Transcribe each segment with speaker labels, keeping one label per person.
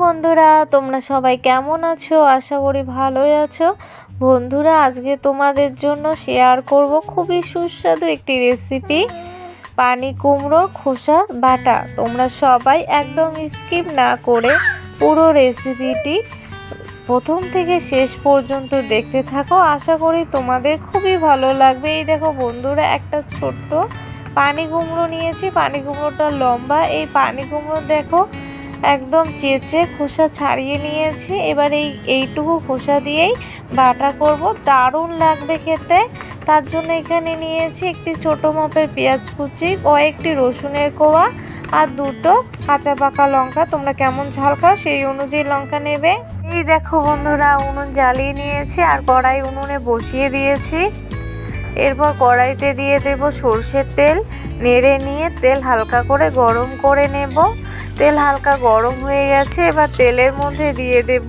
Speaker 1: বন্ধুরা, তোমরা সবাই কেমন আছো? আশা করি ভালোই আছো। বন্ধুরা, আজকে তোমাদের জন্য শেয়ার করব খুবই সুস্বাদু একটি রেসিপি, পানি কুমড়োর খোসা বাটা। তোমরা সবাই একদম স্কিপ না করে পুরো রেসিপিটি প্রথম থেকে শেষ পর্যন্ত দেখতে থাকো। আশা করি তোমাদের খুবই ভালো লাগবে। এই দেখো বন্ধুরা, একটা ছোট্ট পানি কুমড়ো নিয়েছি। পানি কুমড়োটা লম্বা। এই পানি কুমড়ো দেখো একদম চেঁচে খোসা ছাড়িয়ে নিয়েছি। এবার এইটুকু খোসা দিয়েই বাটা করব, দারুণ লাগবে খেতে। তার জন্য এখানে নিয়েছি একটি ছোট মাপের পেঁয়াজ কুচি, কয়েকটি রসুনের কোয়া আর দুটো কাঁচা পাকা লঙ্কা। তোমরা কেমন ঝাল খাও সেই অনুযায়ী লঙ্কা নেবে। এই দেখো বন্ধুরা, উনুন জ্বালিয়ে নিয়েছি আর কড়াই উনুনে বসিয়ে দিয়েছি। এরপর কড়াইতে দিয়ে দেব সরষের তেল। নেড়ে নিয়ে তেল হালকা করে গরম করে নেব। তেল হালকা গরম হয়ে গেছে। এবার তেলের মধ্যে দিয়ে দেব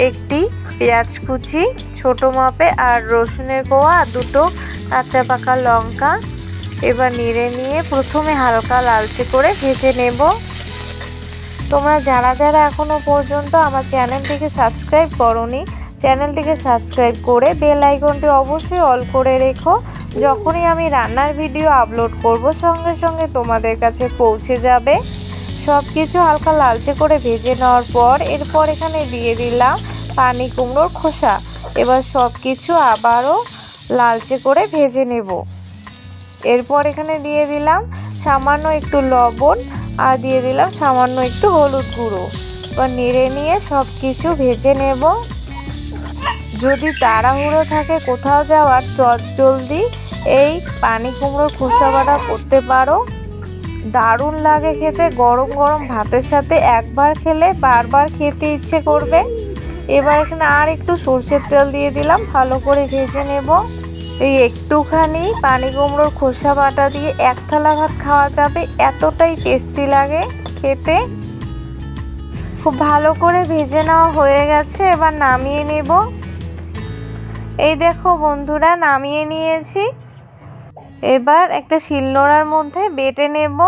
Speaker 1: একটি পেঁয়াজ কুচি ছোট মাপে আর রসুনের কোয়া আর দুটো কাঁচা পাকা লঙ্কা। এবার নেড়ে নিয়ে প্রথমে হালকা লালচে করে ভেজে নেব। তোমরা যারা যারা এখনো পর্যন্ত আমার চ্যানেলটিকে সাবস্ক্রাইব করোনি, চ্যানেলটিকে সাবস্ক্রাইব করে বেল আইকনটি অবশ্যই অল করে রেখো। যখনই আমি রান্নার ভিডিও আপলোড করব সঙ্গে সঙ্গে তোমাদের কাছে পৌঁছে যাবে। সব কিছু হালকা লালচে করে ভেজে নেওয়ার পর এরপর এখানে দিয়ে দিলাম পানি কুমড়োর খোসা। এবার সব কিছু আবারও লালচে করে ভেজে নেব। এরপর এখানে দিয়ে দিলাম সামান্য একটু লবণ আর দিয়ে দিলাম সামান্য একটু হলুদ গুঁড়ো। এবার নেড়ে নিয়ে সব কিছু ভেজে নেব। যদি তাড়াহুড়ো থাকে কোথাও যাওয়ার, চটজলদি এই পানি কুমড়োর খোসা বাটা করতে পারো। দারুণ লাগে খেতে। গরম গরম ভাতের সাথে একবার খেলে বারবার খেতে ইচ্ছে করবে। এবার এখানে আর একটু সরষের তেল দিয়ে দিলাম, ভালো করে ভেজে নেব। এই একটুখানি পানি কুমড়োর খোসা বাটা দিয়ে এক থালা ভাত খাওয়া যাবে, এতটাই টেস্টি লাগে খেতে। খুব ভালো করে ভেজে নেওয়া হয়ে গেছে। এবার নামিয়ে নেব। এই দেখো বন্ধুরা, নামিয়ে নিয়েছি। এবার একটা শিলনোড়ার মধ্যে বেটে নেব।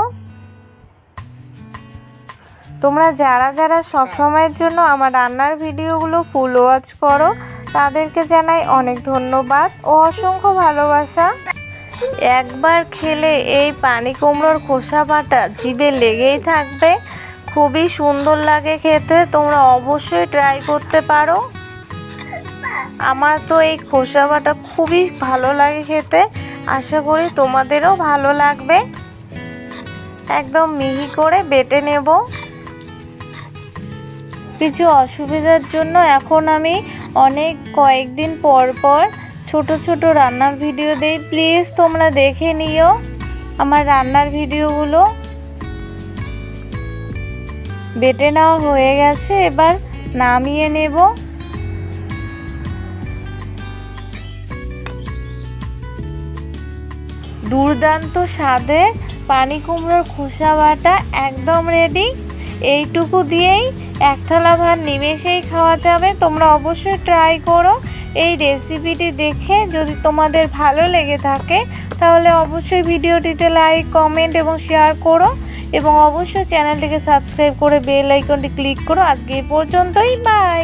Speaker 1: তোমরা যারা যারা সব সময়ের জন্য আমার রান্নার ভিডিওগুলো ফুল ওয়াচ করো, তাদেরকে জানাই অনেক ধন্যবাদ ও অসংখ্য ভালোবাসা। একবার খেলে এই পানি কুমড়োর খোসা বাটা জিভে লেগেই থাকবে। খুবই সুন্দর লাগে খেতে। তোমরা অবশ্যই ট্রাই করতে পারো। আমার তো এই খোসা বাটা খুবই ভালো লাগে খেতে। আশা করি তোমাদেরও ভালো লাগবে। একদম মিহি করে বেটে নেব। কিছু অসুবিধার জন্য এখন আমি কয়েকদিন পর পর ছোট ছোট রান্নার ভিডিও দেই। প্লিজ তোমরা দেখে নিও আমার রান্নার ভিডিওগুলো। বেটে নেওয়া হয়ে গেছে। এবার নামিয়ে নেব। দুর্দান্ত স্বাদে পানি কুমড়োর খোসা বাটা একদম রেডি। এইটুকু দিয়েই এক থালা ভাত নিমেষেই খাওয়া যাবে। তোমরা অবশ্যই ট্রাই করো। এই রেসিপিটি দেখে যদি তোমাদের ভালো লেগে থাকে তাহলে অবশ্যই ভিডিওটিতে লাইক, কমেন্ট এবং শেয়ার করো এবং অবশ্যই চ্যানেলটিকে সাবস্ক্রাইব করে বেল আইকনটি ক্লিক করো। আজকে এই পর্যন্তই, বাই।